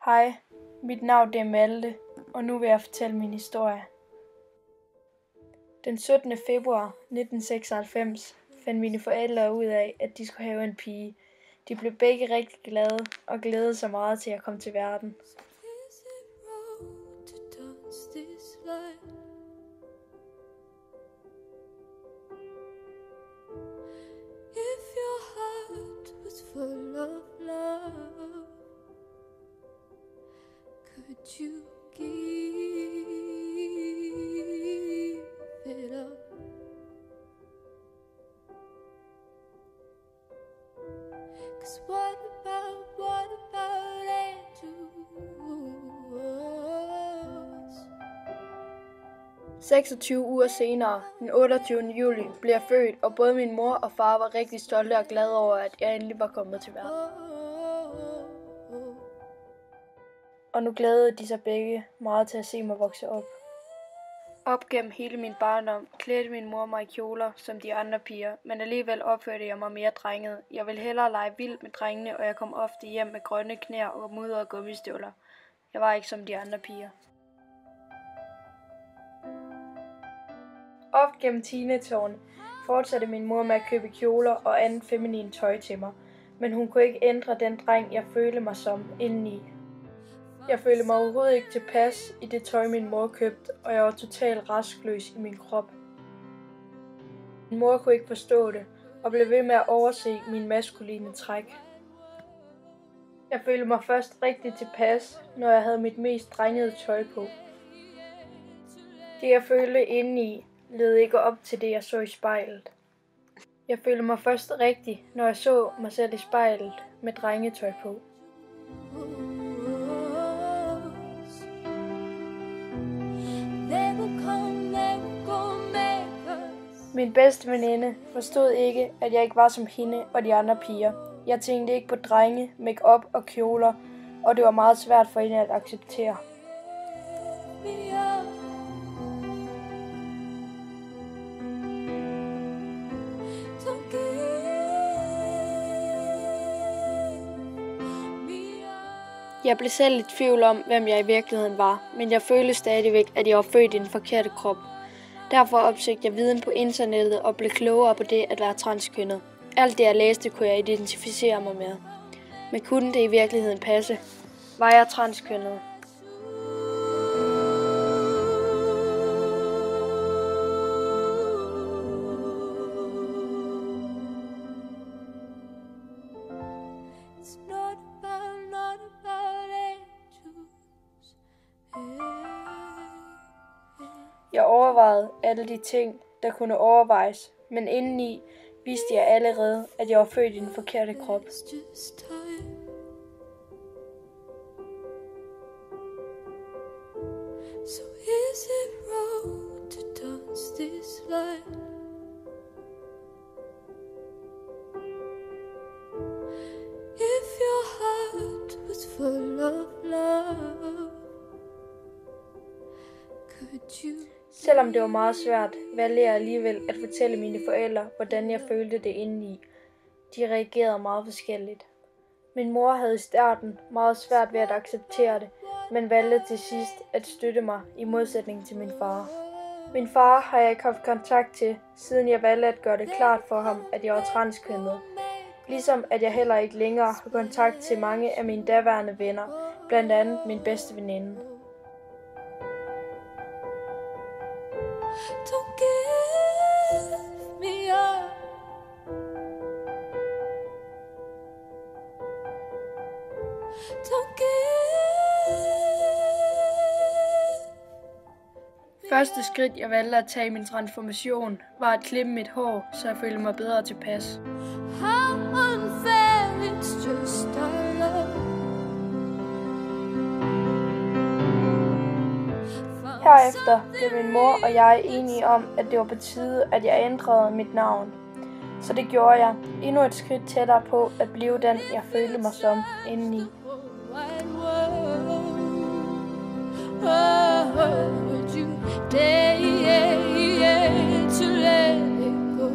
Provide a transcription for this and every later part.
Hej, mit navn er Malte, og nu vil jeg fortælle min historie. Den 17. februar 1996 fandt mine forældre ud af, at de skulle have en pige. De blev begge rigtig glade og glædede sig meget til at komme til verden. Full of love, could you give it up? 'Cause what about angels? 26 uger senere, den 28. juli, blev jeg født, og både min mor og far var rigtig stolte og glade over, at jeg endelig var kommet til verden. Og nu glædede de sig begge meget til at se mig vokse op. Op gennem hele min barndom klædte min mor mig i kjoler som de andre piger, men alligevel opførte jeg mig mere drenget. Jeg ville hellere lege vild med drengene, og jeg kom ofte hjem med grønne knæer og mudrede gummistøvler. Jeg var ikke som de andre piger. Op gennem teenageårene fortsatte min mor med at købe kjoler og andet feminin tøj til mig, men hun kunne ikke ændre den dreng, jeg følte mig som indeni. Jeg følte mig overhovedet ikke tilpas i det tøj, min mor købte, og jeg var totalt rastløs i min krop. Min mor kunne ikke forstå det, og blev ved med at overse mine maskuline træk. Jeg følte mig først rigtig tilpas, når jeg havde mit mest drengede tøj på. Det jeg følte indeni led ikke op til det, jeg så i spejlet. Jeg følte mig først rigtig, når jeg så mig selv i spejlet med drengetøj på. Min bedste veninde forstod ikke, at jeg ikke var som hende og de andre piger. Jeg tænkte ikke på drenge, make-up og kjoler, og det var meget svært for hende at acceptere. Jeg blev selv i tvivl om, hvem jeg i virkeligheden var, men jeg følte stadigvæk, at jeg var født i den forkerte krop. Derfor opsøgte jeg viden på internettet og blev klogere på det at være transkønnet. Alt det jeg læste kunne jeg identificere mig med. Men kunne det i virkeligheden passe? Var jeg transkønnet? Jeg overvejede alle de ting, der kunne overvejes, men indeni vidste jeg allerede, at jeg var født i den forkerte krop. So is it wrong to dance this life? If your heart was full of love, could you? Selvom det var meget svært, valgte jeg alligevel at fortælle mine forældre, hvordan jeg følte det indeni. De reagerede meget forskelligt. Min mor havde i starten meget svært ved at acceptere det, men valgte til sidst at støtte mig i modsætning til min far. Min far har jeg ikke haft kontakt til, siden jeg valgte at gøre det klart for ham, at jeg var transkønnet. Ligesom at jeg heller ikke længere har kontakt til mange af mine daværende venner, blandt andet min bedste veninde. Don't give me up. Don't give. Første skridt, jeg valgte at tage i min transformation, var at klippe mit hår, så jeg følte mig bedre tilpas. How unfair, it's just our love. Herefter blev min mor og jeg enige om, at det var på tide, at jeg ændrede mit navn. Så det gjorde jeg. Endnu et skridt tættere på at blive den, jeg følte mig som indeni. Would you dare to let it go?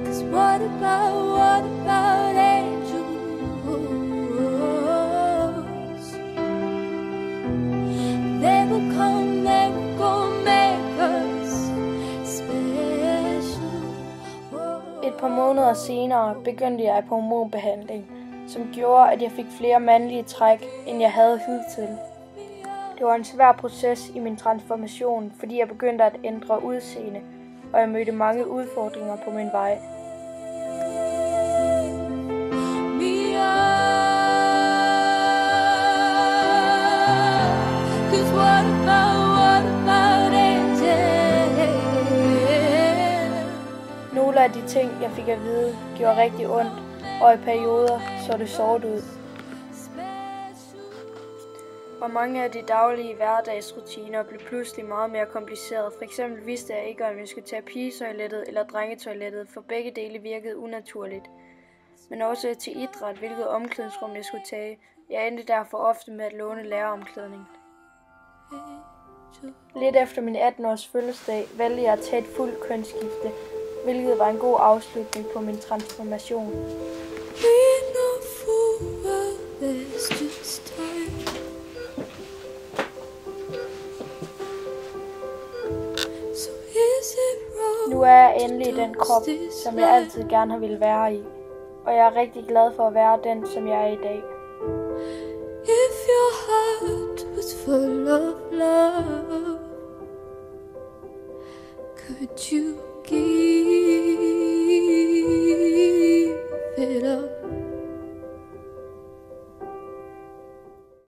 'Cause what about måneder senere begyndte jeg på hormonbehandling, som gjorde, at jeg fik flere mandlige træk, end jeg havde hidtil. Det var en svær proces i min transformation, fordi jeg begyndte at ændre udseende, og jeg mødte mange udfordringer på min vej. Nogle af de ting, jeg fik at vide, gjorde rigtig ondt, og i perioder så det sort ud. Og mange af de daglige hverdagsrutiner blev pludselig meget mere komplicerede. For eksempel vidste jeg ikke, om jeg skulle tage pigetoilettet eller drengetoilettet, for begge dele virkede unaturligt. Men også til idræt, hvilket omklædningsrum jeg skulle tage. Jeg endte derfor ofte med at låne læreromklædning. Lidt efter min 18-års fødselsdag valgte jeg at tage et fuldt kønsskifte, hvilket var en god afslutning på min transformation. Nu er jeg endelig i den krop, som jeg altid gerne har ville være i, og jeg er rigtig glad for at være den, som jeg er i dag. If your heart was full of love, could you give